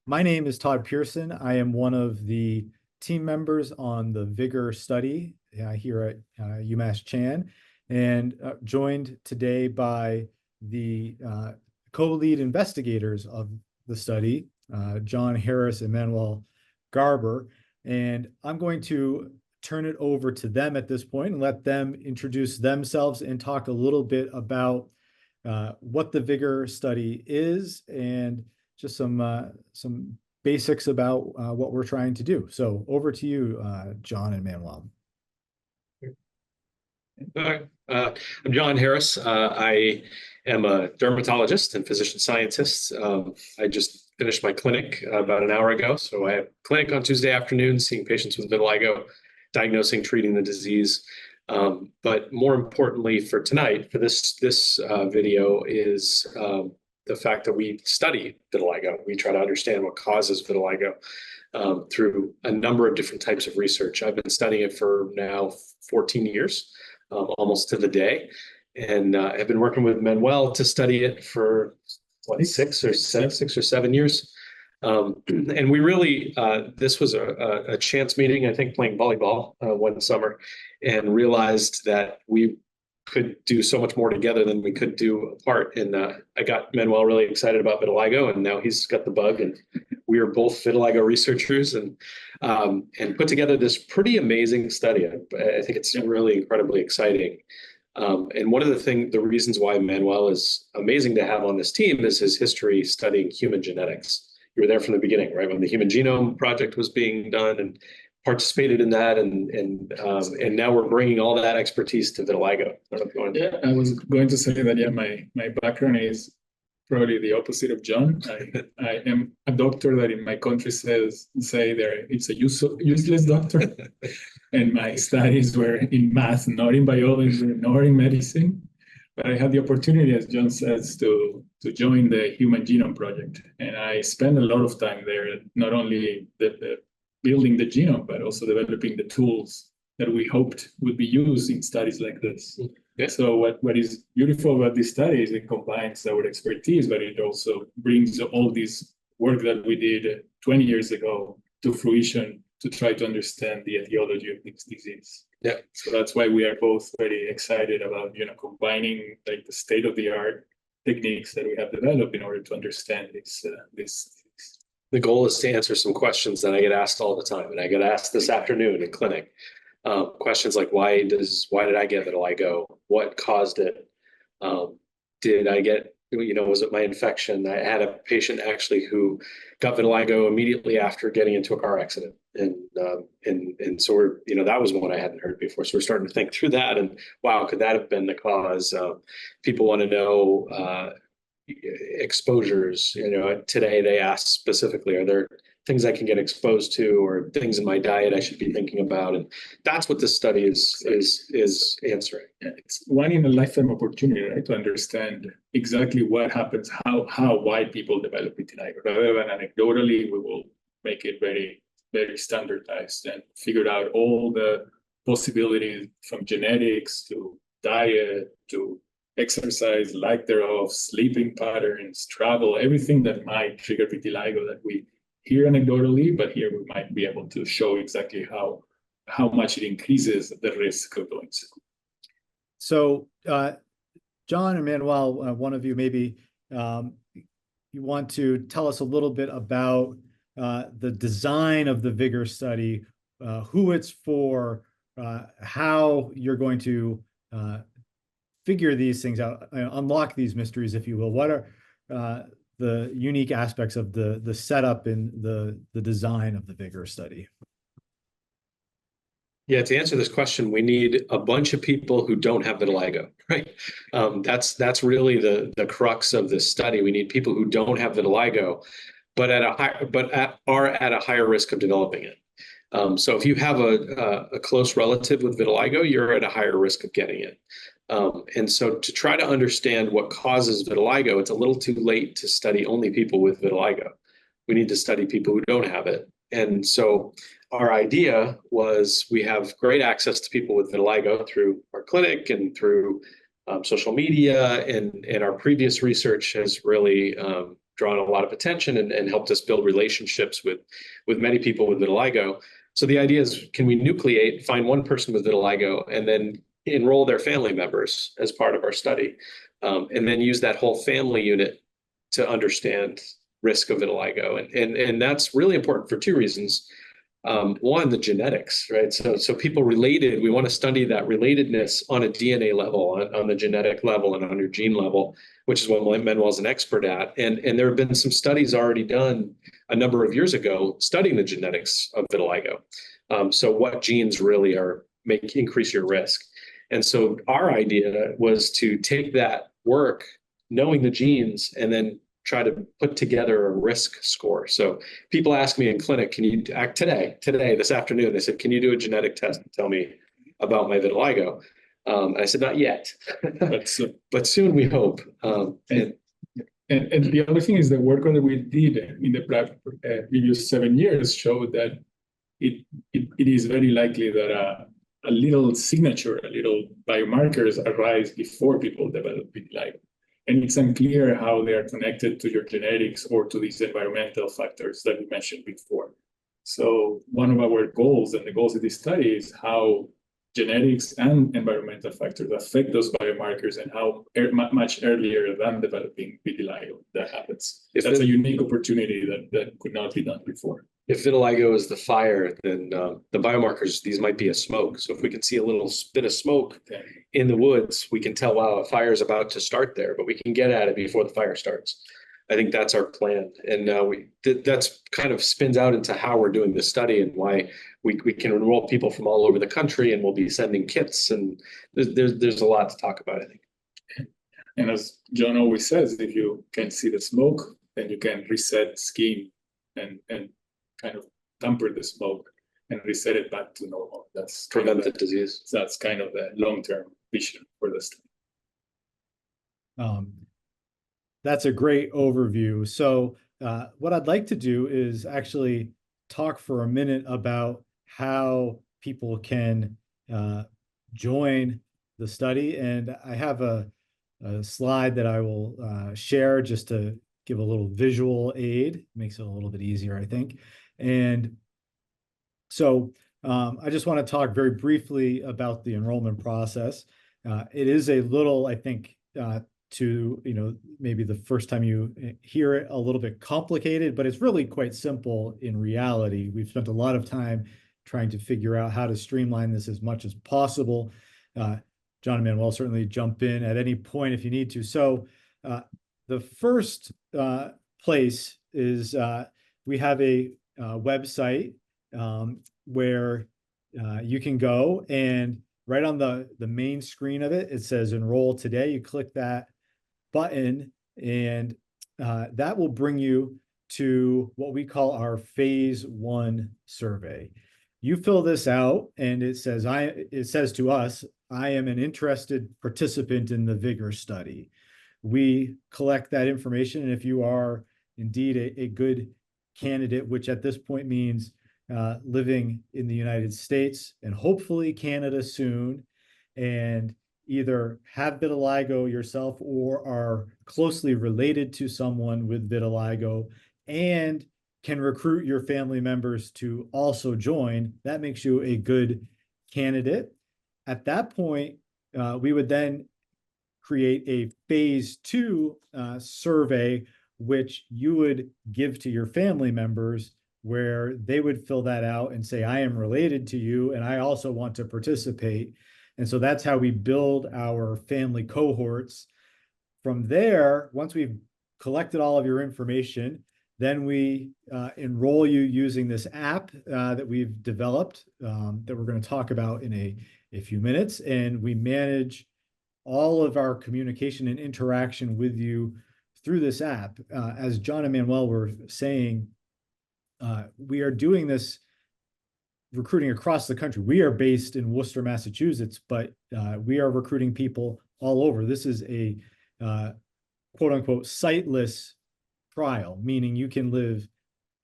My name is Todd Pearson. I am one of the team members on the VIGOR study here at UMass Chan, and joined today by the co-lead investigators of the study, John Harris and Manuel Garber. And I'm going to turn it over to them at this point and let them introduce themselves and talk a little bit about what the VIGOR study is and just some basics about what we're trying to do. So over to you, John and Manuel. Hi, I'm John Harris. I am a dermatologist and physician scientist. I just finished my clinic about an hour ago. So I have clinic on Tuesday afternoons, seeing patients with vitiligo, diagnosing, treating the disease. But more importantly for tonight, for this video is the fact that we study vitiligo. We try to understand what causes vitiligo through a number of different types of research. I've been studying it for now 14 years, almost to the day, and I've been working with Manuel to study it for six or seven years. And we really, this was a chance meeting, I think, playing volleyball one summer, and realized that we could do so much more together than we could do apart. And I got Manuel really excited about vitiligo, and now he's got the bug, and we are both vitiligo researchers, and put together this pretty amazing study. I think it's really incredibly exciting. And one of the reasons why Manuel is amazing to have on this team is his history studying human genetics. You were there from the beginning, right? When the Human Genome Project was being done, and participated in that, and now we're bringing all that expertise to vitiligo. Yeah, I was going to say that. Yeah, my background is probably the opposite of John. I am a doctor that in my country say there it's a useless doctor, and my studies were in math, not in biology, nor in medicine. But I had the opportunity, as John says, to join the Human Genome Project, and I spent a lot of time there, not only the building the genome, but also developing the tools that we hoped would be used in studies like this. Yeah. So what is beautiful about this study is it combines our expertise, but it also brings all this work that we did 20 years ago to fruition to try to understand the etiology of this disease. Yeah. So that's why we are both very excited about, combining like the state-of-the-art techniques that we have developed in order to understand this. The goal is to answer some questions that I get asked all the time, and I get asked this afternoon in clinic. Questions like, why did I get vitiligo? What caused it? Did I get, was it my infection? I had a patient actually who got vitiligo immediately after getting into a car accident. And so that was one I hadn't heard before. So we're starting to think through that, and wow, could that have been the cause? People want to know exposures. Today they ask specifically, are there things I can get exposed to, or things in my diet I should be thinking about? And that's what this study is answering. Yeah, it's one in a lifetime opportunity, right? To understand exactly what happens, why people develop vitiligo. Rather than anecdotally, we will make it very, very standardized and figure out all the possibilities from genetics to diet to exercise, lack thereof, sleeping patterns, travel, everything that might trigger vitiligo that we hear anecdotally, but here we might be able to show exactly how much it increases the risk of doing so. So, John and Manuel, one of you maybe you want to tell us a little bit about the design of the VIGOR study, who it's for, how you're going to figure these things out, unlock these mysteries, if you will. What are the unique aspects of the setup and the design of the VIGOR study? Yeah, to answer this question, we need a bunch of people who don't have vitiligo, right? That's really the crux of this study. We need people who don't have vitiligo, but are at a higher risk of developing it. So if you have a close relative with vitiligo, you're at a higher risk of getting it. And so to try to understand what causes vitiligo, it's a little too late to study only people with vitiligo. We need to study people who don't have it. And so our idea was we have great access to people with vitiligo through our clinic and through social media, and our previous research has really drawn a lot of attention and helped us build relationships with many people with vitiligo. So the idea is, can we nucleate, find one person with vitiligo, and then enroll their family members as part of our study, and then use that whole family unit to understand risk of vitiligo. And that's really important for two reasons. One, the genetics, right? So people related, we want to study that relatedness on a DNA level, on the genetic level, and on your gene level, which is what Manuel's an expert at. And there have been some studies already done a number of years ago studying the genetics of vitiligo. So what genes really increase your risk. And so our idea was to take that work, knowing the genes, and then try to put together a risk score. So people ask me in clinic, can you act today, this afternoon, they said, can you do a genetic test and tell me about my vitiligo? I said, not yet, but soon we hope. And the other thing is the work that we did in the previous 7 years showed that it is very likely that a little signature, a little biomarkers arise before people develop vitiligo. And it's unclear how they are connected to your genetics or to these environmental factors that we mentioned before. So one of our goals and the goals of this study is how genetics and environmental factors affect those biomarkers and how much earlier than developing vitiligo that happens. That's a unique opportunity that could not be done before. If vitiligo is the fire, then the biomarkers, these might be a smoke. So if we can see a little bit of smoke in the woods, we can tell, wow, a fire is about to start there, but we can get at it before the fire starts. I think that's our plan. And that's kind of spins out into how we're doing this study and why we can enroll people from all over the country, and we'll be sending kits. And there's a lot to talk about, I think. And as John always says, if you can see the smoke, then you can reset skin and kind of tamper the smoke and reset it back to normal. That's prevent the disease. That's kind of the long-term vision for the study. That's a great overview. So what I'd like to do is actually talk for a minute about how people can join the study. And I have a slide that I will share just to give a little visual aid. Makes it a little bit easier, I think. And so I just want to talk very briefly about the enrollment process. It is a little, I think, to, maybe the first time you hear it, a little bit complicated, but it's really quite simple in reality. We've spent a lot of time trying to figure out how to streamline this as much as possible. John and Manuel certainly jump in at any point if you need to. So the first place is we have a website where you can go, and right on the main screen of it, it says enroll today. You click that button, and that will bring you to what we call our phase 1 survey. You fill this out, and it says to us, I am an interested participant in the VIGOR study. We collect that information, and if you are indeed a good candidate, which at this point means living in the United States and hopefully Canada soon, and either have vitiligo yourself or are closely related to someone with vitiligo and can recruit your family members to also join, that makes you a good candidate. At that point, we would then create a phase 2 survey, which you would give to your family members, where they would fill that out and say, I am related to you, and I also want to participate. And so that's how we build our family cohorts. From there, once we've collected all of your information, then we enroll you using this app that we've developed that we're going to talk about in a few minutes. And we manage all of our communication and interaction with you through this app. As John and Manuel were saying, we are doing this recruiting across the country. We are based in Worcester, Massachusetts, but we are recruiting people all over. This is a quote unquote siteless trial, meaning you can live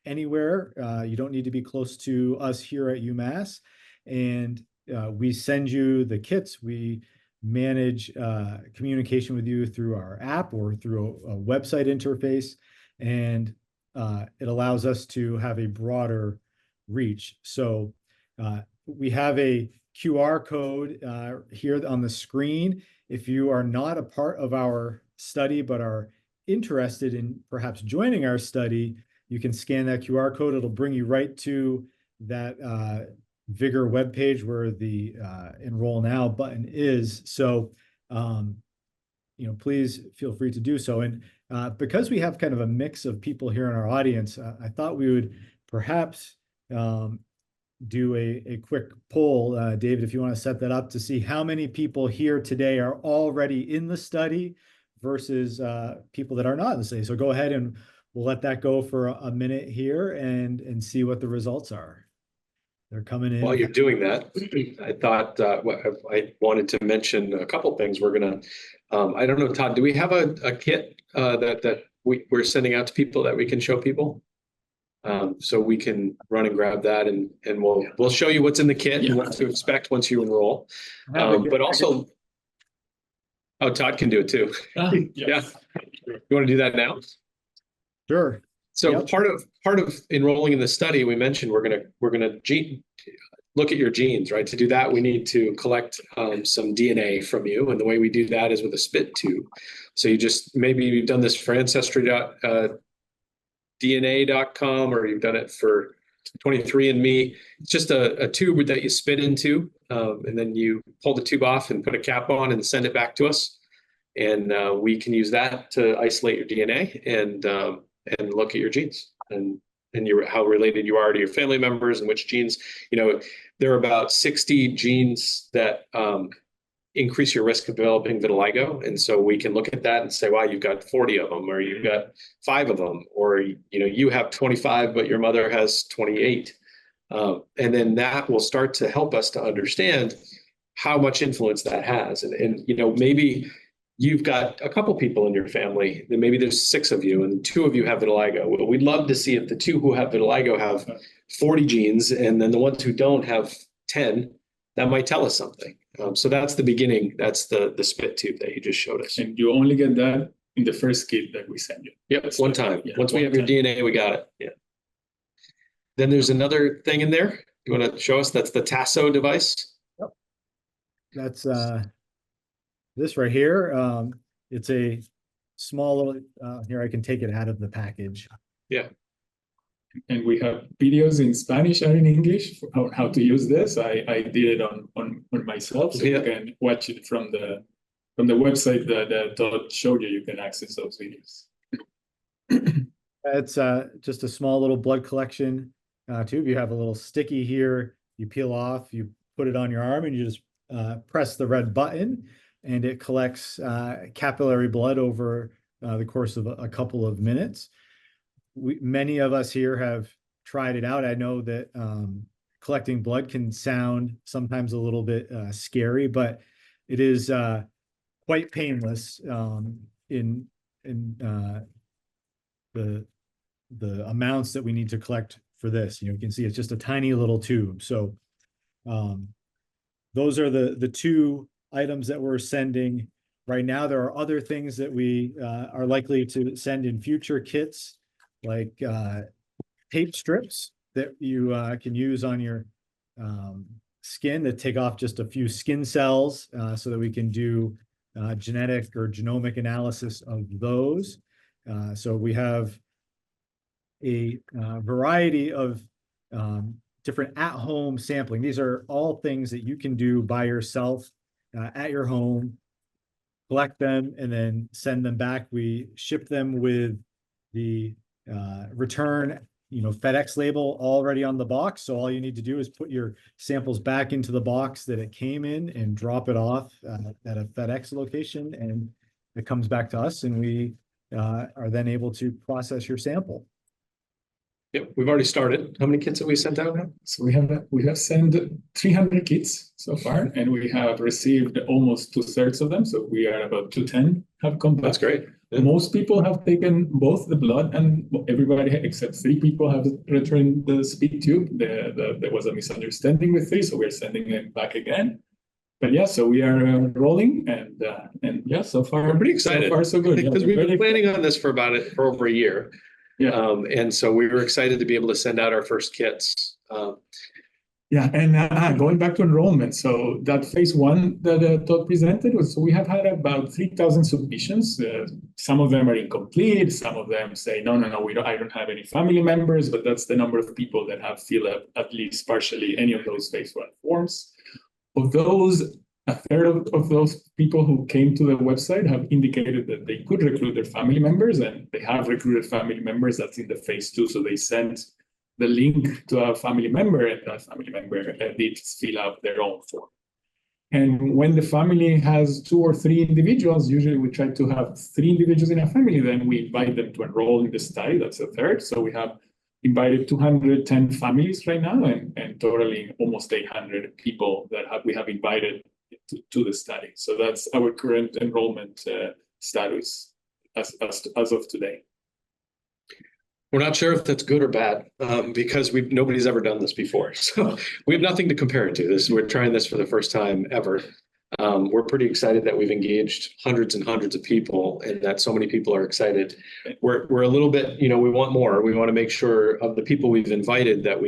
anywhere. You don't need to be close to us here at UMass. And we send you the kits. We manage communication with you through our app or through a website interface. and it allows us to have a broader reach. So we have a QR code here on the screen. If you are not a part of our study but are interested in perhaps joining our study, you can scan that QR code. It'll bring you right to that VIGOR webpage where the Enroll Now button is. So, please feel free to do so. And because we have kind of a mix of people here in our audience, I thought we would perhaps do a quick poll. David, if you want to set that up, to see how many people here today are already in the study versus people that are not in the study. So go ahead and we'll let that go for a minute here and see what the results are. They're coming in. While you're doing that, I thought I wanted to mention a couple things. We're gonna, I don't know, Todd, do we have a kit that we're sending out to people that we can show people? So we can run and grab that, and we'll show you what's in the kit and what to expect once you enroll. But also, oh, Todd can do it too. Yeah, you want to do that now? Sure. So Yep. part of enrolling in the study, we mentioned we're gonna look at your genes, right? To do that, we need to collect some DNA from you, and the way we do that is with a spit tube. So maybe you've done this for ancestry.dna.com, or you've done it for 23andMe. It's just a tube that you spit into, and then you pull the tube off and put a cap on and send it back to us, and we can use that to isolate your DNA and look at your genes and how related you are to your family members and which genes. There are about 60 genes that increase your risk of developing vitiligo, and so we can look at that and say, wow, you've got 40 of them, or you've got 5 of them, or you have 25 but your mother has 28, and then that will start to help us to understand how much influence that has. And maybe you've got a couple people in your family, then maybe there's 6 of you and 2 of you have vitiligo. Well, we'd love to see if the 2 who have vitiligo have 40 genes, and then the ones who don't have 10. That might tell us something. So that's the beginning. That's the spit tube that you just showed us. And you only get that in the first kit that we send you. Yep, one time. Yeah, once we have your DNA, we got it. Yeah. Then there's another thing in there. You want to show us? That's the Tasso device. Yep. That's this right here. It's a small little, here I can take it out of the package. Yeah. And we have videos in Spanish and in English on how to use this. I did it on myself, so you can watch it from the website that Todd showed you. You can access those videos. It's just a small little blood collection tube. You have a little sticky here. You peel off, you put it on your arm, and you just press the red button, and it collects capillary blood over the course of a couple of minutes. Many of us here have tried it out. I know that collecting blood can sound sometimes a little bit scary, but it is quite painless in the amounts that we need to collect for this. You can see it's just a tiny little tube. So those are the 2 items that we're sending right now. There are other things that we are likely to send in future kits, like tape strips that you can use on your skin that take off just a few skin cells so that we can do genetic or genomic analysis of those. So we have a variety of different at-home sampling. These are all things that you can do by yourself at your home, collect them, and then send them back. We ship them with the return, FedEx label already on the box. So all you need to do is put your samples back into the box that it came in and drop it off at a FedEx location, and it comes back to us, and we are then able to process your sample. Yep, we've already started. How many kits have we sent out now? So we have sent 300 kits so far, and we have received almost 2/3 of them. So we are about 210 have come back. That's great. Yeah. Most people have taken both the blood, and everybody except 3 people have returned the spit tube. There was a misunderstanding with 3, so we're sending it back again. But yeah, so we are rolling, and yeah, so far we're pretty excited. So far, so good. Because we've been planning on this for over a year. And so we were excited to be able to send out our first kits. And going back to enrollment, so that phase one that Todd presented was, so we have had about 3,000 submissions. Some of them are incomplete. Some of them say, no, I don't have any family members, but that's the number of people that have filled up at least partially any of those phase one forms. Of those, a third of those people who came to the website have indicated that they could recruit their family members, and they have recruited family members. That's in the phase two. So they sent the link to a family member, and that family member did fill out their own form. And when the family has 2 or 3 individuals, usually we try to have 3 individuals in a family, then we invite them to enroll in the study. That's a third. So we have invited 210 families right now, and totaling almost 800 people that we have invited to the study. So that's our current enrollment status as of today. We're not sure if that's good or bad because nobody's ever done this before. So we have nothing to compare it to. We're trying this for the first time ever. We're pretty excited that we've engaged hundreds and hundreds of people and that so many people are excited. We're a little bit, we want more. We want to make sure of the people we've invited that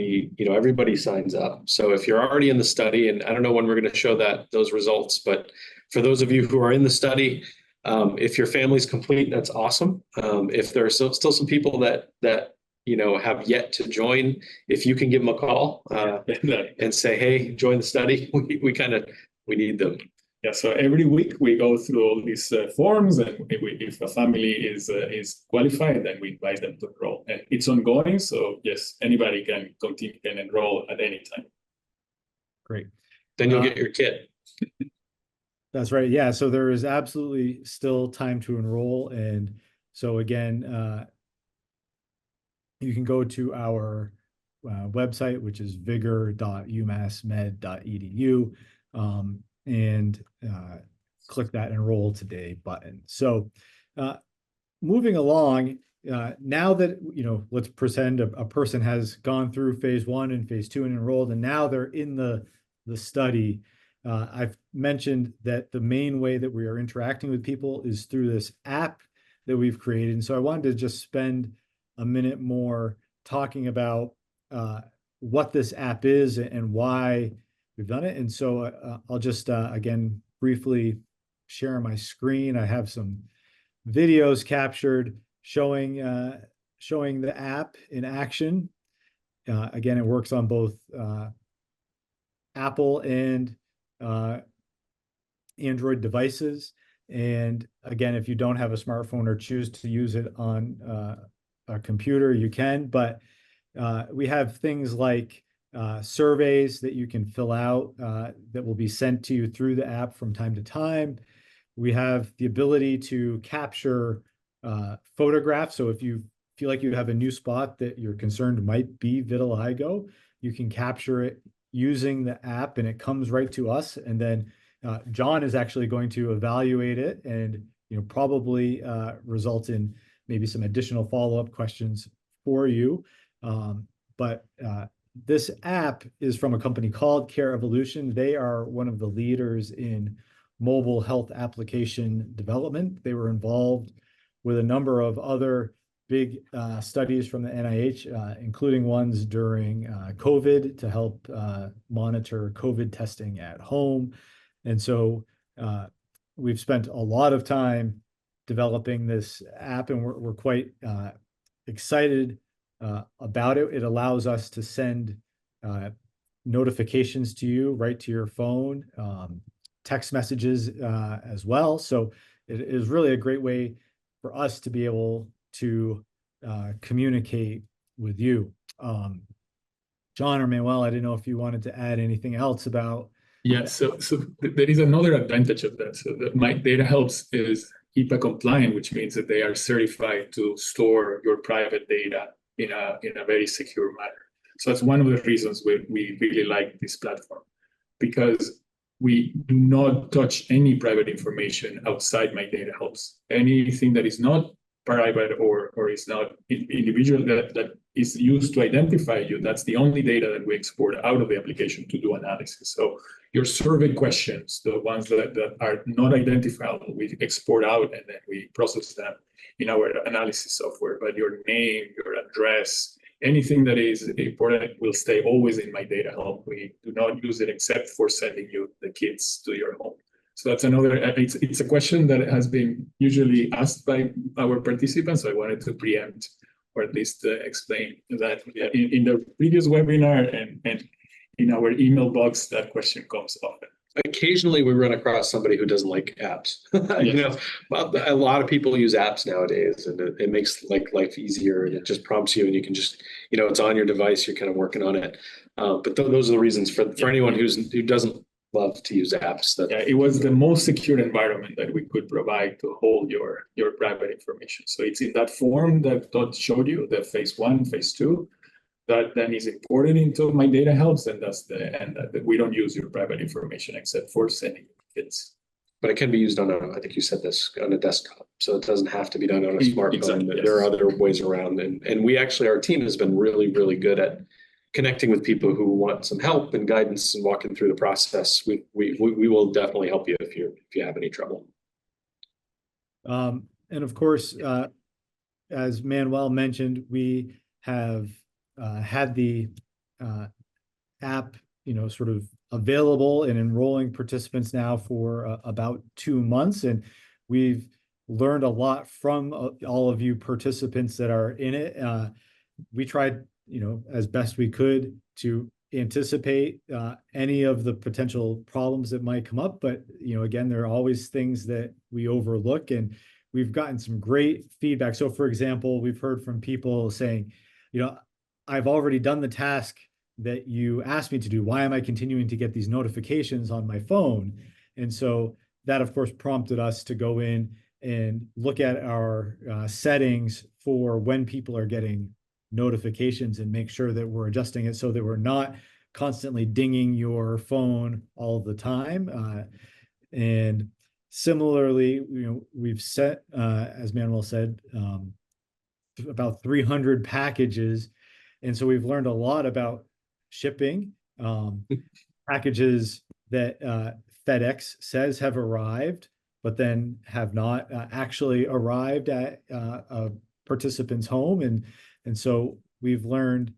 everybody signs up. So if you're already in the study, and I don't know when we're going to show those results, but for those of you who are in the study, if your family's complete, that's awesome. If there are still some people that have yet to join, if you can give them a call and say, hey, join the study, we need them. Yeah, so every week we go through all these forms, and if a family is qualified, then we invite them to enroll. And it's ongoing, so yes, anybody can enroll at any time. Great. Then you'll get your kit. That's right. Yeah. So there is absolutely still time to enroll. And so again, you can go to our website, which is vigor.umassmed.edu, and click that enroll today button. So moving along, now that, let's pretend a person has gone through phase one and phase two and enrolled, and now they're in the study. I've mentioned that the main way that we are interacting with people is through this app that we've created. And so I wanted to just spend a minute more talking about what this app is and why we've done it. And so I'll just, again, briefly share my screen. I have some videos captured showing the app in action. Again, it works on both Apple and Android devices. And again, if you don't have a smartphone or choose to use it on a computer, you can. But we have things like surveys that you can fill out that will be sent to you through the app from time to time. We have the ability to capture photographs. So if you feel like you have a new spot that you're concerned might be vitiligo, you can capture it using the app, and it comes right to us. And then John is actually going to evaluate it and probably result in maybe some additional follow-up questions for you. But this app is from a company called Care Evolution. They are one of the leaders in mobile health application development. They were involved with a number of other big studies from the NIH, including ones during COVID to help monitor COVID testing at home. And so we've spent a lot of time developing this app, and we're quite excited about it. It allows us to send notifications to you right to your phone, text messages as well. So it is really a great way for us to be able to communicate with you. John or Manuel, I didn't know if you wanted to add anything else about. Yeah, so there is another advantage of that. So my data helps is HIPAA compliant, which means that they are certified to store your private data in a very secure manner. So that's one of the reasons we really like this platform, because we do not touch any private information outside My Data Helps. Anything that is not private or is not individual that is used to identify you. That's the only data that we export out of the application to do analysis. So your survey questions, the ones that are not identifiable, we export out and then we process them in our analysis software. But your name, your address, anything that is important will stay always in my data hub. We do not use it except for sending you the kits to your home. So that's another, it's a question that has been usually asked by our participants. So I wanted to preempt or at least explain that in the previous webinar and in our email box, that question comes often. Occasionally we run across somebody who doesn't like apps. Yes. Well, a lot of people use apps nowadays, and it makes life easier, and it just prompts you, and you can just, it's on your device, you're kind of working on it. But those are the reasons for anyone who doesn't love to use apps. It was the most secure environment that we could provide to hold your private information. So it's in that form that Todd showed you, the phase 1, phase 2. That then is imported into my data hubs, and we don't use your private information except for sending kits. But it can be used on I think you said this, on a desktop. So it doesn't have to be done on a smartphone. Exactly, yes. There are other ways around. And we actually, our team has been really, really good at connecting with people who want some help and guidance and walking through the process. We will definitely help you if you have any trouble. And of course, as Manuel mentioned, we have had the app, sort of available and enrolling participants now for about 2 months, and we've learned a lot from all of you participants that are in it. We tried, as best we could to anticipate any of the potential problems that might come up, but again, there are always things that we overlook, and we've gotten some great feedback. So, for example, we've heard from people saying, I've already done the task that you asked me to do. Why am I continuing to get these notifications on my phone? And so that, of course, prompted us to go in and look at our settings for when people are getting notifications and make sure that we're adjusting it so that we're not constantly dinging your phone all the time. And similarly, we've set, as Manuel said, about 300 packages. And so we've learned a lot about shipping, packages that FedEx says have arrived, but then have not actually arrived at a participant's home. And so we've learned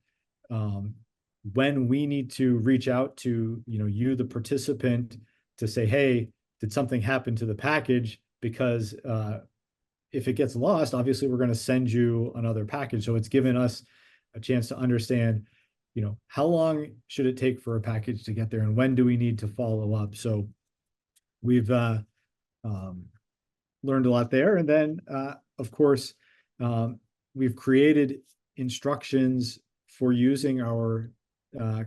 when we need to reach out to, you, the participant, to say, hey, did something happen to the package? Because if it gets lost, obviously we're going to send you another package. So it's given us a chance to understand, how long should it take for a package to get there, and when do we need to follow up? So we've learned a lot there. And then, of course, we've created instructions for using our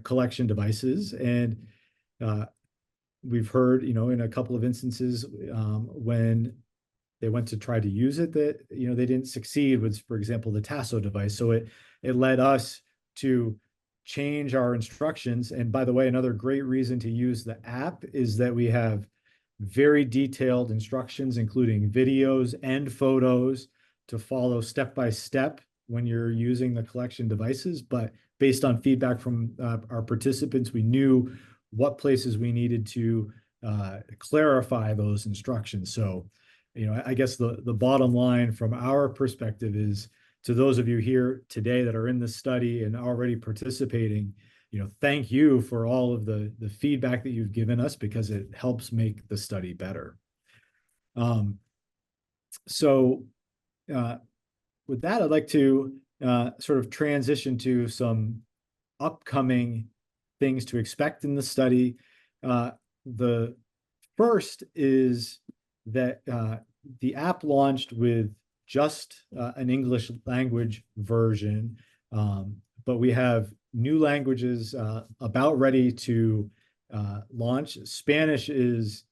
collection devices. And we've heard, in a couple of instances, when they went to try to use it, that, they didn't succeed with, for example, the Tasso device. So it led us to change our instructions. And by the way, another great reason to use the app is that we have very detailed instructions, including videos and photos, to follow step by step when you're using the collection devices. But based on feedback from our participants, we knew what places we needed to clarify those instructions. So, I guess the bottom line from our perspective is, to those of you here today that are in the study and already participating, thank you for all of the feedback that you've given us, because it helps make the study better. So with that, I'd like to sort of transition to some upcoming things to expect in the study. The first is that the app launched with just an English language version, but we have new languages about ready to launch. Spanish is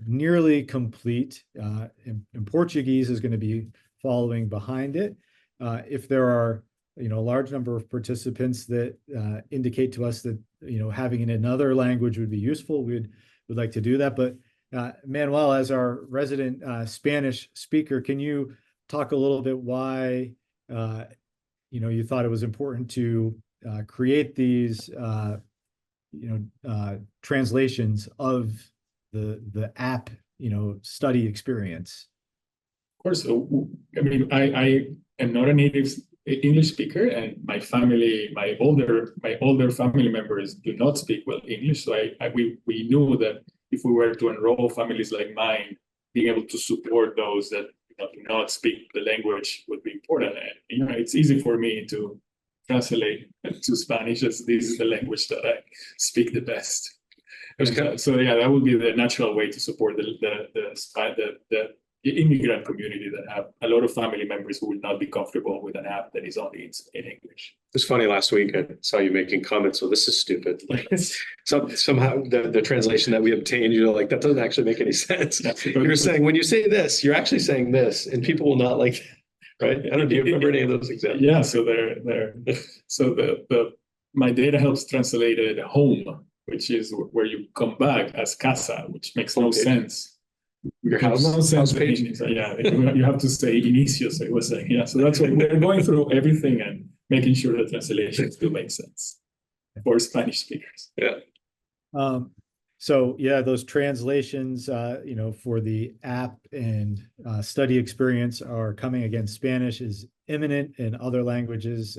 nearly complete, and Portuguese is going to be following behind it. If there are a large number of participants that indicate to us that having it in another language would be useful, we'd like to do that. But Manuel, as our resident Spanish speaker, can you talk a little bit why you thought it was important to create these translations of the app study experience? Of course, I mean, I am not a native English speaker, and my family, my older family members do not speak well English. So we knew that if we were to enroll families like mine, being able to support those that do not speak the language would be important. And it's easy for me to translate to Spanish, as this is the language that I speak the best. So yeah, that would be the natural way to support the immigrant community that have a lot of family members who would not be comfortable with an app that is only in English. It was funny last week. I saw you making comments. Well, this is stupid. Like somehow the translation that we obtained, you're like, that doesn't actually make any sense. You're saying when you say this, you're actually saying this, and people will not like that, right? I don't know. Do you remember any of those examples? Yeah. So my data helps translate it home, which is where you come back as casa, which makes no sense. Your house page. Yeah, you have to say inicio. So it was saying, yeah. So that's why we're going through everything and making sure the translations do make sense for Spanish speakers. Yeah. So yeah, those translations, for the app and study experience are coming again. Spanish is imminent, and other languages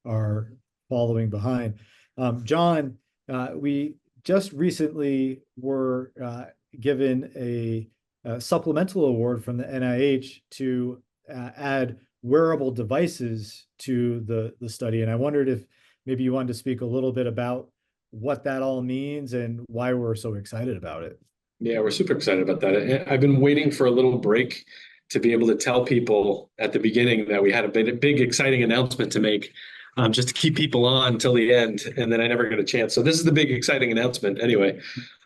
are following behind. John, we just recently were given a supplemental award from the NIH to add wearable devices to the study. And I wondered if maybe you wanted to speak a little bit about what that all means and why we're so excited about it. Yeah, we're super excited about that. I've been waiting for a little break to be able to tell people at the beginning that we had a big exciting announcement to make, just to keep people on till the end. And then I never got a chance. So this is the big exciting announcement anyway,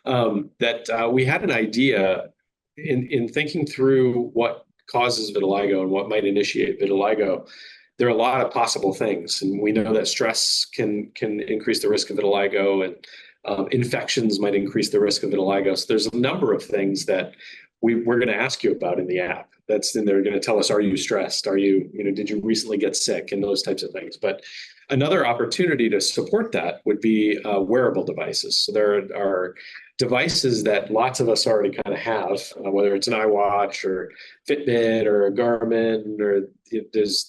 that we had an idea in thinking through what causes vitiligo and what might initiate vitiligo. There are a lot of possible things, and we know that stress can increase the risk of vitiligo, and infections might increase the risk of vitiligo. So there's a number of things that we're going to ask you about in the app. That's then they're going to tell us, are you stressed? Are you, did you recently get sick, and those types of things. But another opportunity to support that would be wearable devices. So there are devices that lots of us already kind of have, whether it's an iWatch or Fitbit or a Garmin, or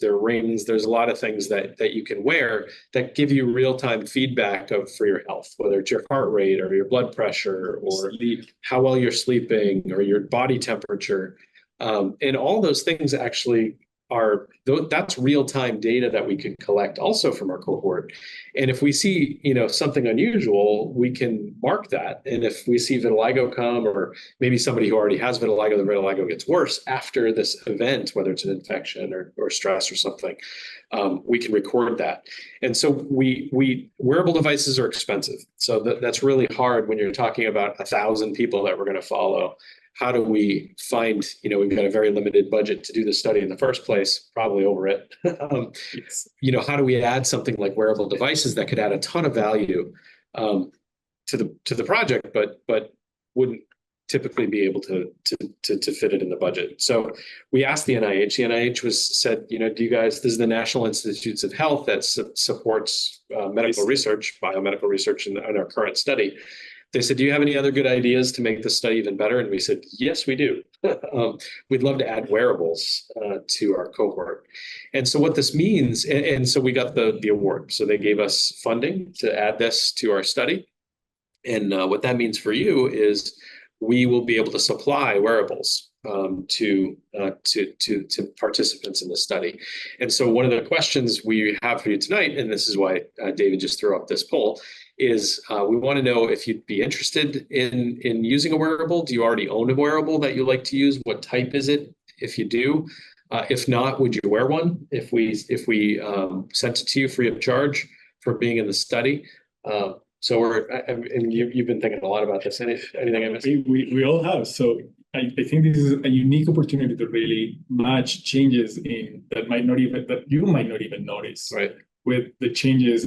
there are rings. There's a lot of things that you can wear that give you real-time feedback for your health, whether it's your heart rate or your blood pressure or how well you're sleeping or your body temperature. And all those things actually that's real-time data that we can collect also from our cohort. And if we see, something unusual, we can mark that. And if we see vitiligo come, or maybe somebody who already has vitiligo, the vitiligo gets worse after this event, whether it's an infection or stress or something, we can record that. And so wearable devices are expensive. So that's really hard when you're talking about 1,000 people that we're going to follow. How do we find, we've got a very limited budget to do the study in the first place, probably over it. How do we add something like wearable devices that could add a ton of value to the project, but wouldn't typically be able to fit it in the budget? So we asked the NIH. The NIH said, do you guys, this is the National Institutes of Health that supports medical research, biomedical research in our current study. They said, do you have any other good ideas to make the study even better? And we said, yes, we do. We'd love to add wearables to our cohort. And so what this means, and so we got the award. So they gave us funding to add this to our study. And what that means for you is we will be able to supply wearables to participants in the study. And so one of the questions we have for you tonight, and this is why David just threw up this poll, is we want to know if you'd be interested in using a wearable. Do you already own a wearable that you like to use? What type is it? If you do, if not, would you wear one if we sent it to you free of charge for being in the study? So and you've been thinking a lot about this. Anything I missed? We all have. So I think this is a unique opportunity to really match changes that you might not even notice, right, with the changes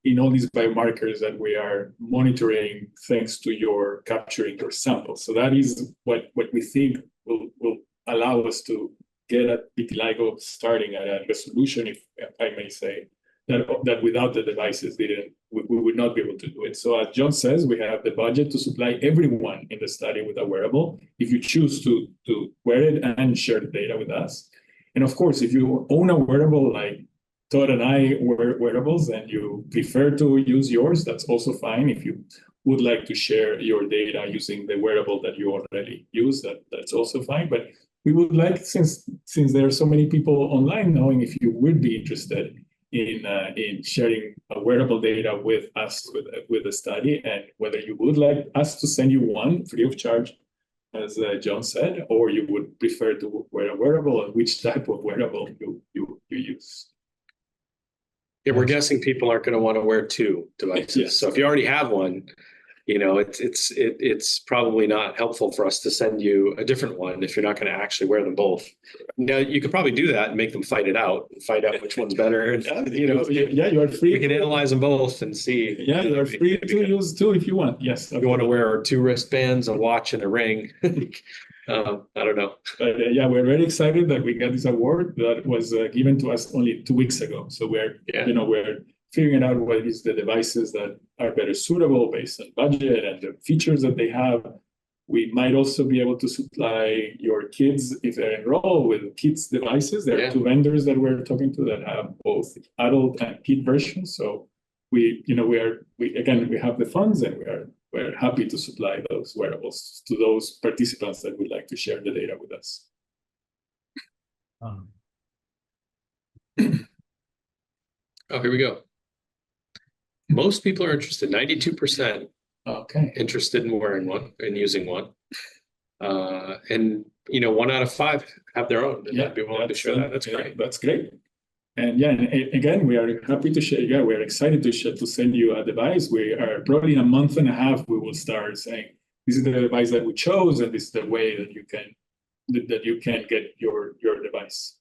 in all these biomarkers that we are monitoring thanks to your capturing your samples. So that is what we think will allow us to get at vitiligo starting at a resolution, if I may say, that without the devices we would not be able to do it. So as John says, we have the budget to supply everyone in the study with a wearable if you choose to wear it and share the data with us. And of course, if you own a wearable like Todd and I wear wearables and you prefer to use yours, that's also fine. If you would like to share your data using the wearable that you already use, that's also fine. But we would like, since there are so many people online, knowing if you would be interested in sharing wearable data with us with the study, and whether you would like us to send you one free of charge, as John said, or you would prefer to wear a wearable, and which type of wearable you use. Yeah, we're guessing people aren't going to want to wear two devices. Yes. So if you already have one, it's probably not helpful for us to send you a different one if you're not going to actually wear them both. Now, you could probably do that and make them fight it out and find out which one's better. And, you are free. We can analyze them both and see. Yeah, you are free to use two if you want. Yes. If you want to wear 2 wristbands, a watch, and a ring. I don't know. But yeah, we're very excited that we got this award that was given to us only 2 weeks ago. So we're figuring out what is the devices that are better suitable based on budget and the features that they have. We might also be able to supply your kids, if they're enrolled, with kids devices. There are 2 vendors that we're talking to that have both adult and kid versions. So we have the funds, and we're happy to supply those wearables to those participants that would like to share the data with us. Oh, here we go. Most people are interested, 92% interested in wearing one and using one. And 1 out of 5 have their own. They'd be willing to share that. That's great. That's great. And again, we are happy to share. Yeah, we're excited to send you a device. We are probably in a month and a half, we will start saying, this is the device that we chose, and this is the way that you can get your device.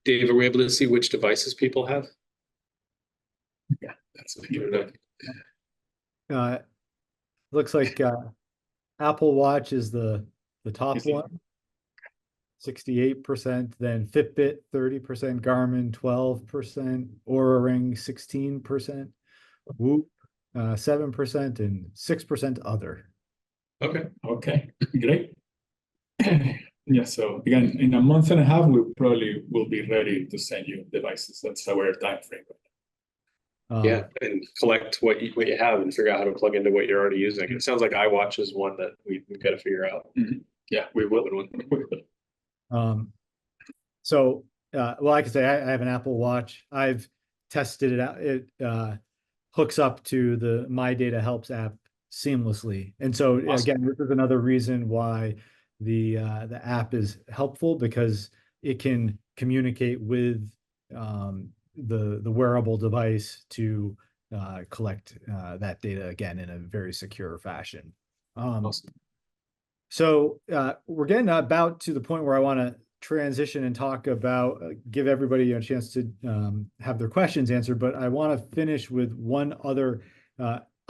Dave, are we able to see which devices people have? Yeah, that's what you're doing. Looks like Apple Watch is the top one, 68%, then Fitbit 30%, Garmin 12%, Oura Ring 16%, Whoop 7%, and 6% other. Okay, great. Yeah, so again, in a month and a half, we probably will be ready to send you devices. That's our time frame. And collect what you have and figure out how to plug into what you're already using. It sounds like iWatch is one that we've got to figure out. Mm-hmm. Yeah, we will. So, like I say, I have an Apple Watch. I've tested it out. It hooks up to the My Data Helps app seamlessly. And so again, this is another reason why the app is helpful, because it can communicate with the wearable device to collect that data again in a very secure fashion. So we're getting about to the point where I want to transition and talk about, give everybody a chance to have their questions answered, but I want to finish with one other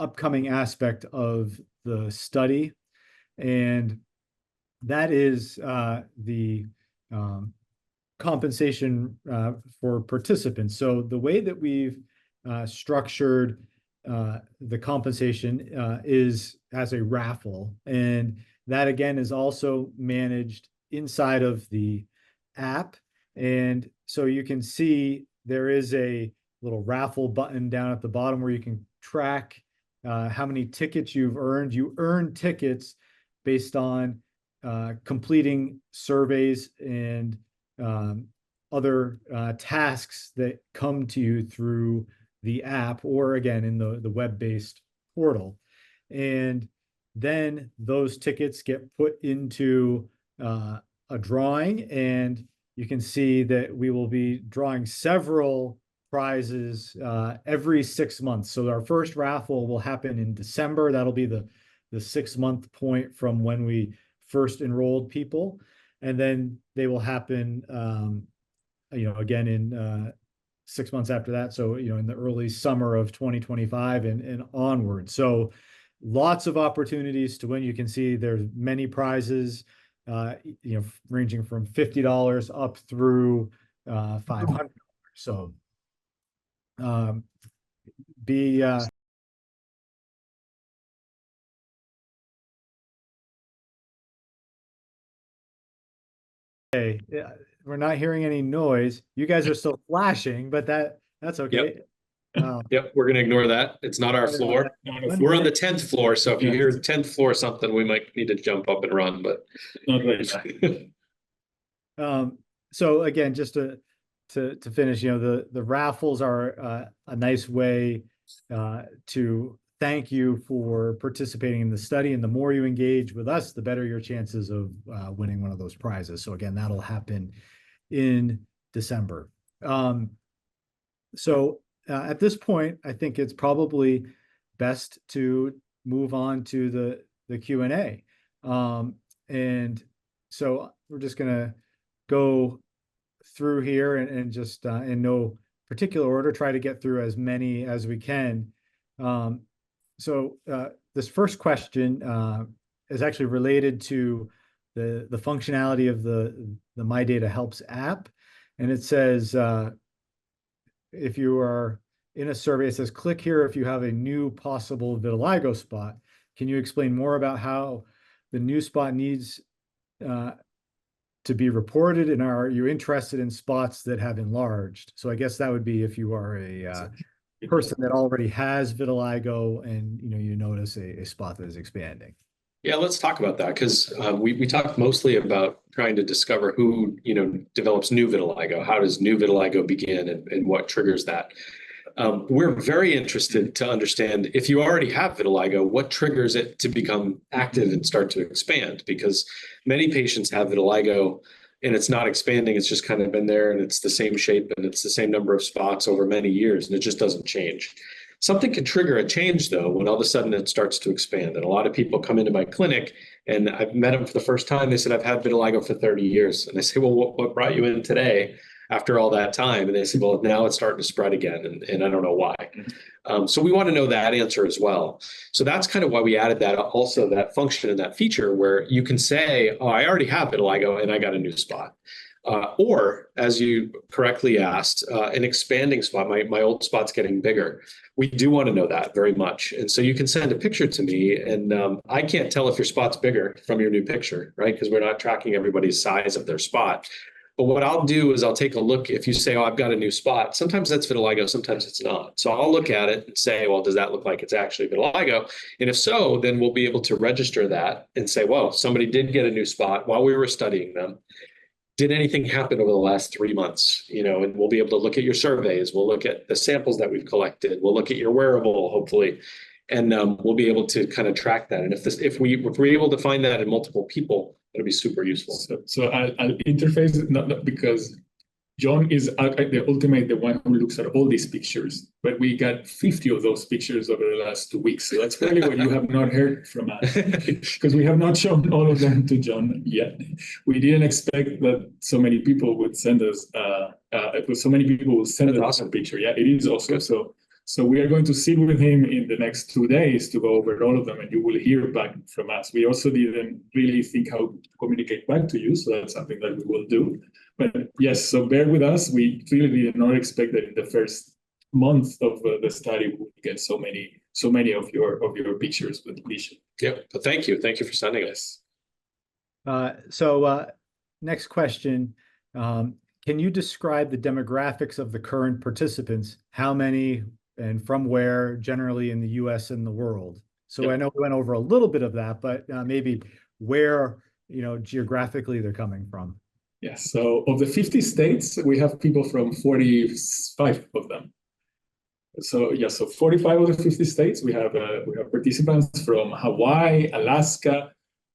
upcoming aspect of the study, and that is the compensation for participants. So the way that we've structured the compensation is as a raffle, and that again is also managed inside of the app. And so you can see there is a little raffle button down at the bottom where you can track how many tickets you've earned. You earn tickets based on completing surveys and other tasks that come to you through the app, or again in the web-based portal. And then those tickets get put into a drawing, and you can see that we will be drawing several prizes every 6 months. So our first raffle will happen in December. That'll be the 6-month point from when we first enrolled people. And then they will happen, again in 6 months after that. So, in the early summer of 2025 and onward. So lots of opportunities to win. You can see there's many prizes. ranging from $50 up through $500. So be okay. We're not hearing any noise. You guys are still flashing, but that's okay. Yep, we're gonna ignore that. It's not our floor. We're on the 10th floor, so if you hear 10th floor something, we might need to jump up and run, but not right now. So again, just to finish, the raffles are a nice way to thank you for participating in the study. And the more you engage with us, the better your chances of winning one of those prizes. So again, that'll happen in December. So at this point, I think it's probably best to move on to the Q&A. And so we're just going to go through here and just in no particular order, try to get through as many as we can. So this first question is actually related to the functionality of the My Data Helps app. And it says, if you are in a survey, it says, click here if you have a new possible vitiligo spot. Can you explain more about how the new spot needs to be reported, and are you interested in spots that have enlarged? So I guess that would be if you are a person that already has vitiligo and you notice a spot that is expanding. Yeah, let's talk about that, because we talked mostly about trying to discover who develops new vitiligo. How does new vitiligo begin, and what triggers that? We're very interested to understand, if you already have vitiligo, what triggers it to become active and start to expand, because many patients have vitiligo and it's not expanding. It's just kind of been there, and it's the same shape and it's the same number of spots over many years, and it just doesn't change. Something can trigger a change, though, when all of a sudden it starts to expand. And a lot of people come into my clinic, and I've met them for the first time. They said, I've had vitiligo for 30 years. And I say, well, what brought you in today after all that time? And they say, well, now it's starting to spread again, and I don't know why. So we want to know that answer as well. So that's kind of why we added that, also that function and that feature where you can say, oh, I already have vitiligo and I got a new spot. Or, as you correctly asked, an expanding spot. My old spot's getting bigger. We do want to know that very much. And so you can send a picture to me, and I can't tell if your spot's bigger from your new picture, right? Because we're not tracking everybody's size of their spot. But what I'll do is I'll take a look. If you say, oh, I've got a new spot, sometimes that's vitiligo, sometimes it's not. So I'll look at it and say, well, does that look like it's actually vitiligo? And if so, then we'll be able to register that and say, well, somebody did get a new spot while we were studying them. Did anything happen over the last 3 months? And we'll be able to look at your surveys. We'll look at the samples that we've collected. We'll look at your wearable, hopefully, and we'll be able to kind of track that. And if we're able to find that in multiple people, it'll be super useful. So I'll interface, not because John is the one who looks at all these pictures, but we got 50 of those pictures over the last 2 weeks. So that's probably what you have not heard from us, because we have not shown all of them to John yet. We didn't expect that so many people would send us, so many people will send us awesome. A picture. Yeah, it is awesome. So we are going to sit with him in the next 2 days to go over all of them, and you will hear back from us. We also didn't really think how to communicate back to you, so that's something that we will do. But yes, so bear with us. We really did not expect that in the first month of the study we would get so many of your pictures with lesion. Yeah, but thank you for sending us. So next question. Can you describe the demographics of the current participants? How many and from where, generally in the US and the world? So yep. I know we went over a little bit of that, but maybe where, geographically they're coming from. Yes, so of the 50 states, we have people from 45 of them. So 45 of the 50 states, we have participants from Hawaii, Alaska,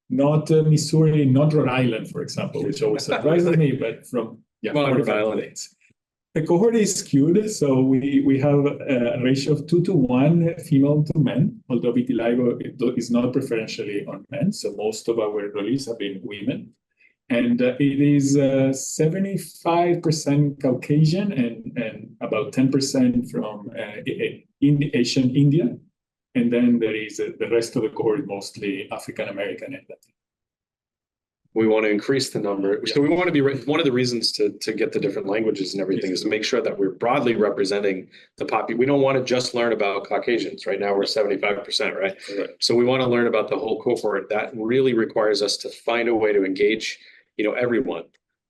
not Missouri, not Rhode Island, for example, which always surprises me, but from 45 states. The cohort is skewed, so we have a ratio of 2-to-1 female to men, although vitiligo is not preferentially on men, so most of our enrollees have been women. And it is 75% Caucasian and about 10% from Asian India. And then there is the rest of the cohort, mostly African American and Latin. We want to increase the number. So we want to be, one of the reasons to get the different languages and everything is to make sure that we're broadly representing the population. We don't want to just learn about Caucasians. Right now we're 75%, right? So we want to learn about the whole cohort. That really requires us to find a way to engage, everyone.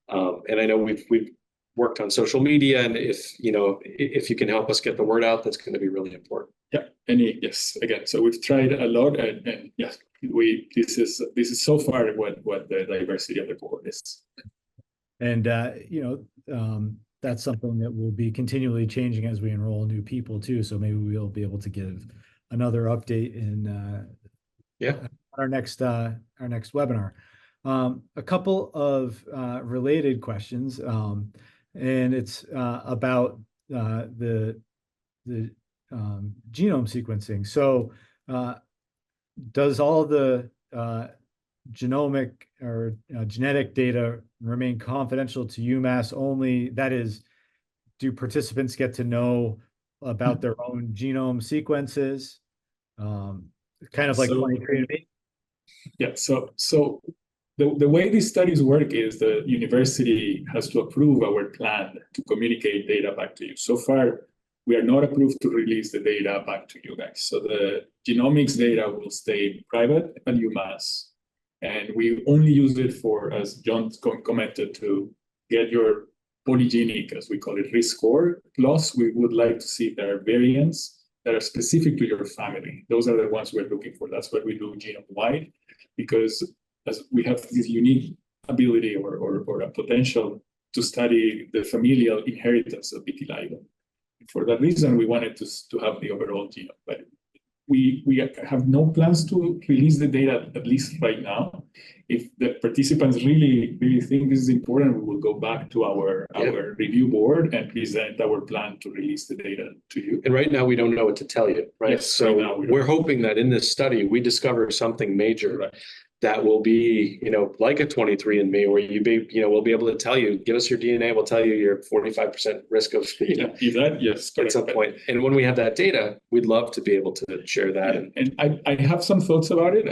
And I know we've worked on social media, and if you can help us get the word out, that's going to be really important. Yeah, yes, again, so we've tried a lot, and yes, this is so far what the diversity of the cohort is. And that's something that will be continually changing as we enroll new people too. So maybe we'll be able to give another update in our next webinar. A couple of related questions, and it's about the genome sequencing. So does all the genomic or genetic data remain confidential to UMass only? That is, do participants get to know about their own genome sequences? Kind of like 23andMe? Yeah, so the way these studies work is the university has to approve our plan to communicate data back to you. So far, we are not approved to release the data back to you guys. So the genomics data will stay private at UMass. And we only use it for, as John commented, to get your polygenic, as we call it, risk score. Plus, we would like to see if there are variants that are specific to your family. Those are the ones we're looking for. That's what we do genome-wide, because as we have this unique ability or a potential to study the familial inheritance of vitiligo. For that reason, we wanted to have the overall genome, but we have no plans to release the data, at least right now. If the participants really think this is important, we will go back to our review board and present our plan to release the data to you. And right now, we don't know what to tell you, right? Yes, so right we're hoping that in this study, we discover something major that will be, like a 23andMe, where we'll be able to tell you, give us your DNA, we'll tell you your 45% risk of, yes, at some point. And when we have that data, we'd love to be able to share that. And I have some thoughts about it,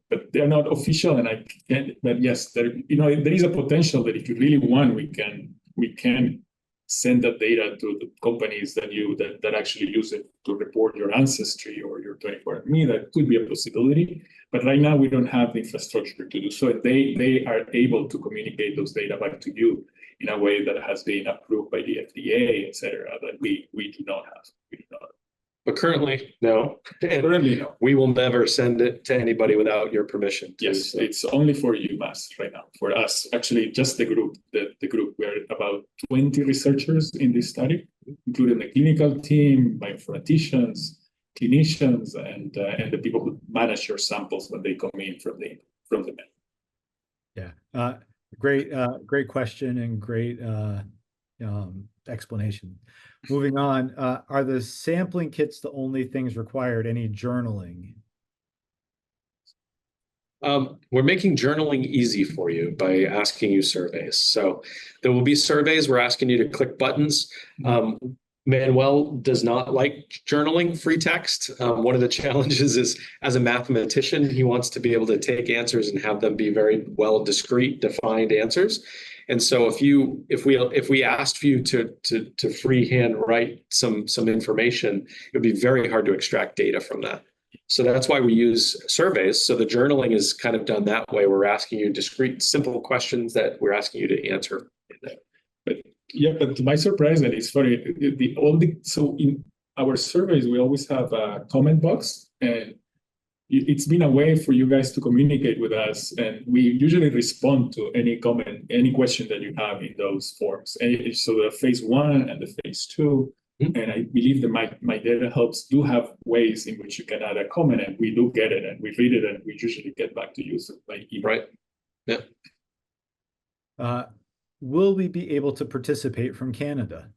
but they're not official, and I can't. But yes, there is a potential that if you really want, we can send that data to the companies that actually use it to report your ancestry or your 24andMe. That could be a possibility. But right now, we don't have the infrastructure to do so. They are able to communicate those data back to you in a way that has been approved by the FDA, et cetera, that we do not have. But currently, no. Currently, no. We will never send it to anybody without your permission. Yes, it's only for UMass right now. For us, actually, just the group. The group, we are about 20 researchers in this study, including the clinical team, bioinformaticians, clinicians, and the people who manage your samples when they come in from the med. Yeah, great question and great explanation. Moving on, are the sampling kits the only things required? Any journaling? We're making journaling easy for you by asking you surveys. So there will be surveys. We're asking you to click buttons. Manuel does not like journaling free text. One of the challenges is, as a mathematician, he wants to be able to take answers and have them be very well discrete, defined answers. And so if we asked for you to freehand write some information, it would be very hard to extract data from that. So that's why we use surveys. So the journaling is kind of done that way. We're asking you discrete, simple questions that we're asking you to answer. But to my surprise, that it's funny. So in our surveys, we always have a comment box, and it's been a way for you guys to communicate with us, and we usually respond to any comment, any question that you have in those forms. And so the phase 1 and the phase 2, and I believe that my data helps do have ways in which you can add a comment, and we do get it, and we read it, and we usually get back to you by email. Right. Yeah. Will we be able to participate from Canada?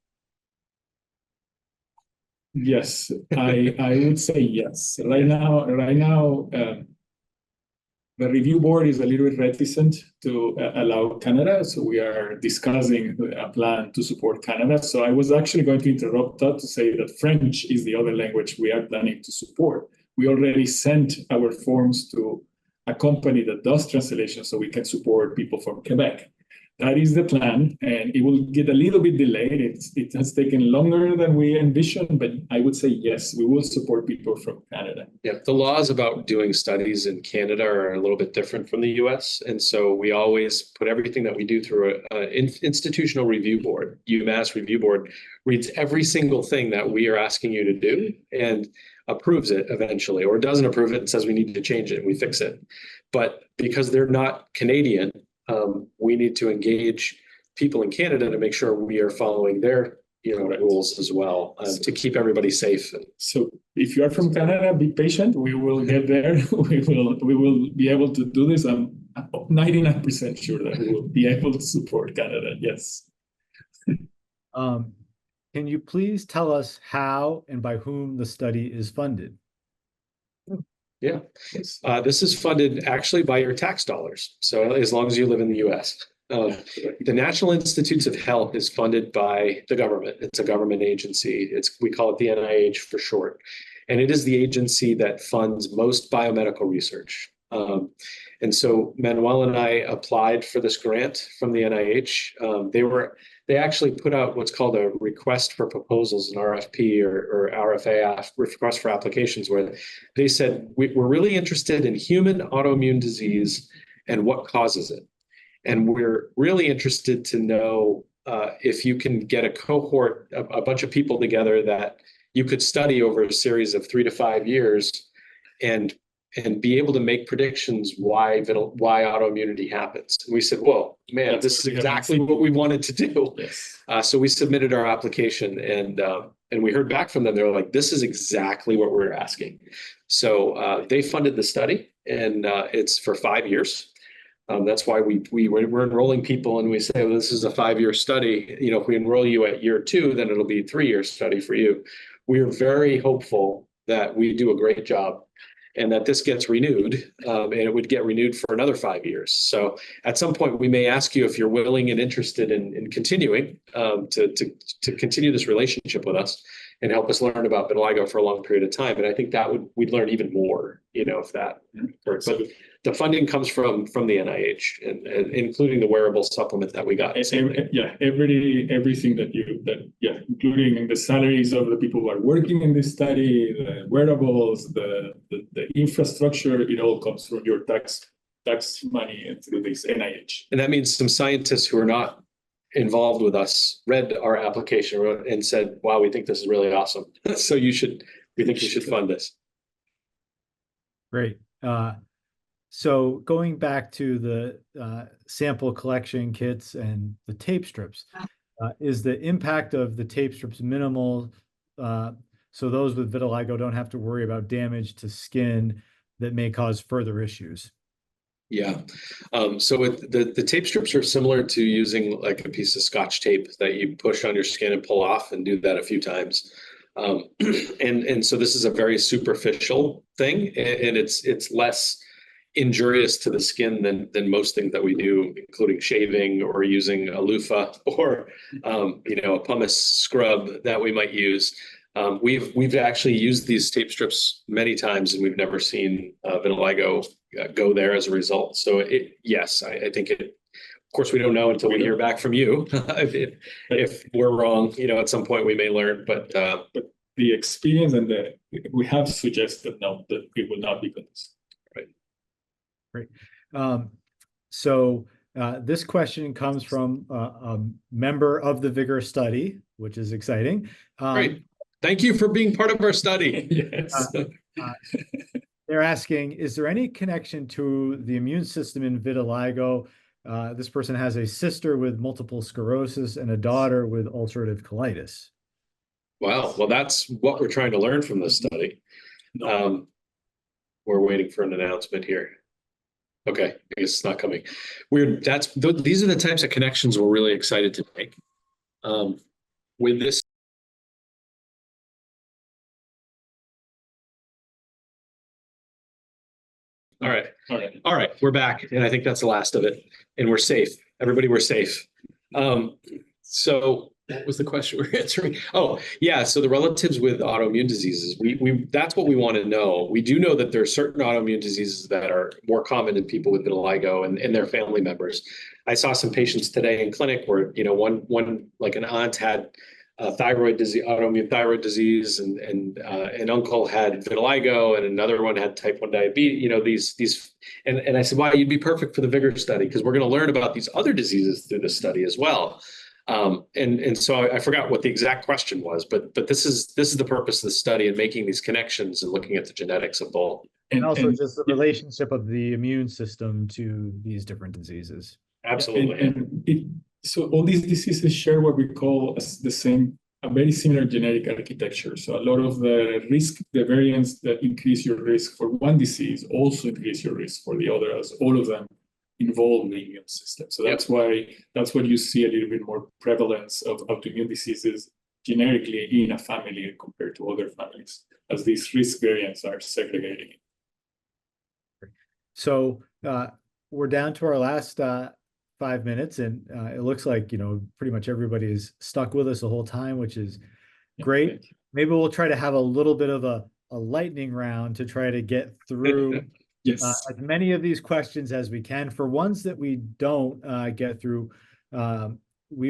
Yes, I would say yes. Right now, the review board is a little bit reticent to allow Canada, so we are discussing a plan to support Canada. So I was actually going to interrupt that to say that French is the other language we are planning to support. We already sent our forms to a company that does translation so we can support people from Quebec. That is the plan, and it will get a little bit delayed. It has taken longer than we envisioned, but I would say yes, we will support people from Canada. Yeah, the laws about doing studies in Canada are a little bit different from the US. And so we always put everything that we do through an institutional review board. UMass review board reads every single thing that we are asking you to do and approves it eventually, or doesn't approve it and says we need to change it and we fix it. But because they're not Canadian, we need to engage people in Canada to make sure we are following their rules as well, to keep everybody safe. So if you are from Canada, be patient. We will get there. we will be able to do this. I'm 99% sure that we will be able to support Canada. Yes. Can you please tell us how and by whom the study is funded? Yeah, this is funded actually by your tax dollars. So as long as you live in the US. The National Institutes of Health is funded by the government. It's a government agency. We call it the NIH for short. And it is the agency that funds most biomedical research. And so Manuel and I applied for this grant from the NIH. They actually put out what's called a request for proposals, an RFP or RFA, request for applications, where they said, we're really interested in human autoimmune disease and what causes it. And we're really interested to know if you can get a cohort, a bunch of people together that you could study over a series of 3 to 5 years and be able to make predictions why autoimmunity happens. And we said, whoa, man, this is exactly what we wanted to do. Yes. So we submitted our application and we heard back from them. They were like, this is exactly what we're asking. So they funded the study, and it's for 5 years. That's why we're enrolling people, and we say, well, this is a 5-year study. If we enroll you at year 2, then it'll be a 3-year study for you. We are very hopeful that we do a great job and that this gets renewed, and it would get renewed for another 5 years. So at some point, we may ask you if you're willing and interested in continuing to continue this relationship with us and help us learn about vitiligo for a long period of time. And I think we'd learn even more, if that occurred. But the funding comes from the NIH, and including the wearable supplement that we got. Yeah, everything including the salaries of the people who are working in this study, the wearables, the infrastructure, it all comes from your tax money through this NIH. And that means some scientists who are not involved with us read our application and said, wow, we think this is really awesome. So we think you should fund this. Great. So going back to the sample collection kits and the tape strips, is the impact of the tape strips minimal? So those with vitiligo don't have to worry about damage to skin that may cause further issues. Yeah. So the tape strips are similar to using like a piece of Scotch tape that you push on your skin and pull off, and do that a few times. And so this is a very superficial thing, and it's less injurious to the skin than most things that we do, including shaving or using a loofah or a pumice scrub that we might use. We've actually used these tape strips many times, and we've never seen vitiligo go there as a result. So yes, I think it. Of course, we don't know until we hear back from you. If we're wrong, at some point we may learn. But the experience and we have suggested no, that it will not be good. Right. Great. So this question comes from a member of the VIGOR study, which is exciting. Great. Thank you for being part of our study. Yes. They're asking, is there any connection to the immune system in vitiligo? This person has a sister with multiple sclerosis and a daughter with ulcerative colitis. Wow. Well, that's what we're trying to learn from this study. We're waiting for an announcement here. Okay, I guess it's not coming. These are the types of connections we're really excited to make with this. All right. We're back, and I think that's the last of it. And we're safe. Everybody, we're safe. So What was the question we're answering? Oh, yeah. So the relatives with autoimmune diseases, we that's what we want to know. We do know that there are certain autoimmune diseases that are more common in people with vitiligo and their family members. I saw some patients today in clinic where, one like an aunt had thyroid disease, autoimmune thyroid disease, and an uncle had vitiligo, and another one had type 1 diabetes. And I said, "Wow, you'd be perfect for the VIGOR study because we're going to learn about these other diseases through this study as well." And so I forgot what the exact question was, but this is the purpose of the study and making these connections and looking at the genetics of both. And also just the relationship of the immune system to these different diseases. Absolutely. So all these diseases share what we call a very similar genetic architecture. So a lot of the variants that increase your risk for one disease also increase your risk for the other, as all of them involve the immune system. So that's why you see a little bit more prevalence of autoimmune diseases generically in a family compared to other families, as these risk variants are segregating. So we're down to our last 5 minutes, and it looks like pretty much everybody is stuck with us the whole time, which is great. Maybe we'll try to have a little bit of a lightning round to try to get through as many of these questions as we can. For ones that we don't get through, we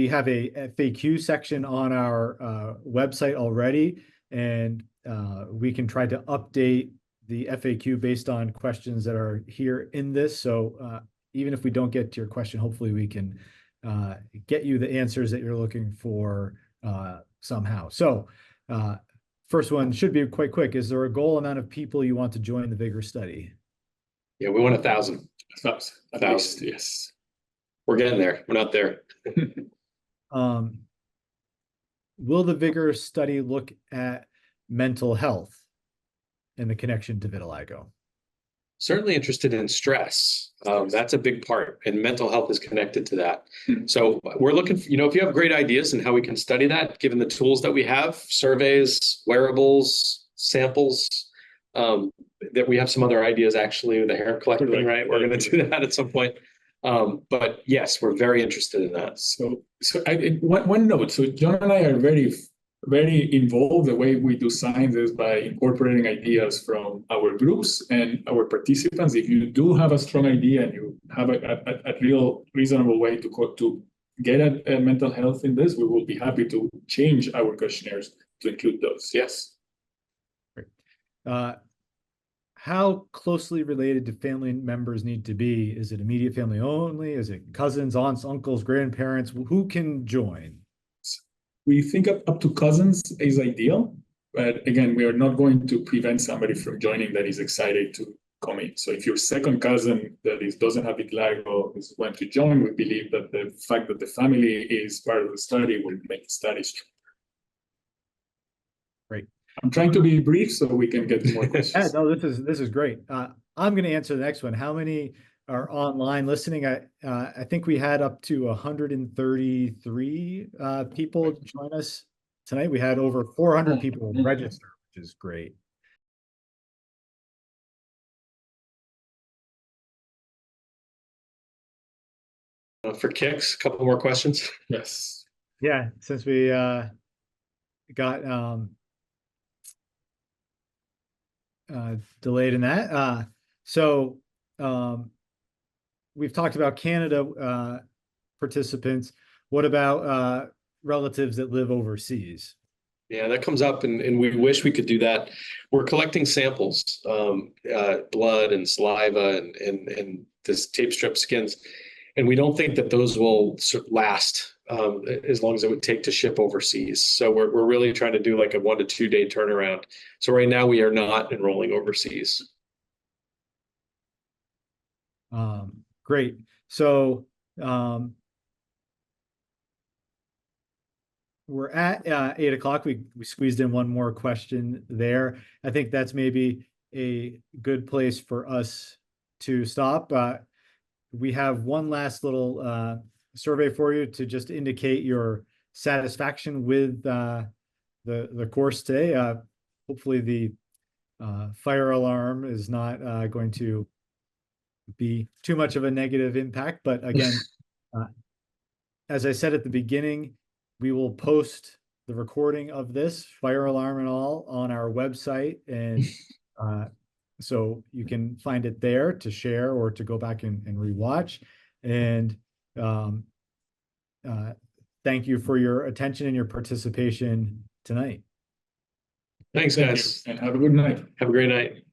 have a FAQ section on our website already, and we can try to update the FAQ based on questions that are here in this. So even if we don't get to your question, hopefully we can get you the answers that you're looking for somehow. So first one should be quite quick. Is there a goal amount of people you want to join the VIGOR study? Yeah, we want 1,000. 1,000, yes. We're getting there. We're not there. Will the VIGOR study look at mental health and the connection to vitiligo? Certainly interested in stress. That's a big part, and mental health is connected to that. So we're looking for, if you have great ideas and how we can study that, given the tools that we have, surveys, wearables, samples, that we have some other ideas actually with the hair collecting, right? We're going to do that at some point. But yes, we're very interested in that. So one note. So John and I are very involved. The way we do science is by incorporating ideas from our groups and our participants. If you do have a strong idea and you have a real reasonable way to get a mental health in this, we will be happy to change our questionnaires to include those. Yes. Great. How closely related do family members need to be? Is it immediate family only? Is it cousins, aunts, uncles, grandparents? Who can join? We think up to cousins is ideal, but again, we are not going to prevent somebody from joining that is excited to come in. So if your second cousin that doesn't have vitiligo is going to join, we believe that the fact that the family is part of the study will make the study strong. Great. I'm trying to be brief so we can get more questions. No, this is great. I'm going to answer the next one. How many are online listening? I think we had up to 133 people join us tonight. We had over 400 people register, which is great. For kicks, a couple more questions. Yes. Yeah, since we got delayed in that. So we've talked about Canada participants. What about relatives that live overseas? Yeah, that comes up, and we wish we could do that. We're collecting samples, blood and saliva and this tape strip skins, and we don't think that those will last as long as it would take to ship overseas. So we're really trying to do like a 1 to 2 day turnaround. So right now we are not enrolling overseas. Great. So we're at 8 o'clock. We squeezed in one more question there. I think that's maybe a good place for us to stop. We have one last little survey for you to just indicate your satisfaction with the course today. Hopefully the fire alarm is not going to be too much of a negative impact, but again, as I said at the beginning, we will post the recording of this, fire alarm and all, on our website. And so you can find it there to share or to go back and rewatch. And thank you for your attention and your participation tonight. Thanks, Thank guys. you, and have a good night. Have a great night.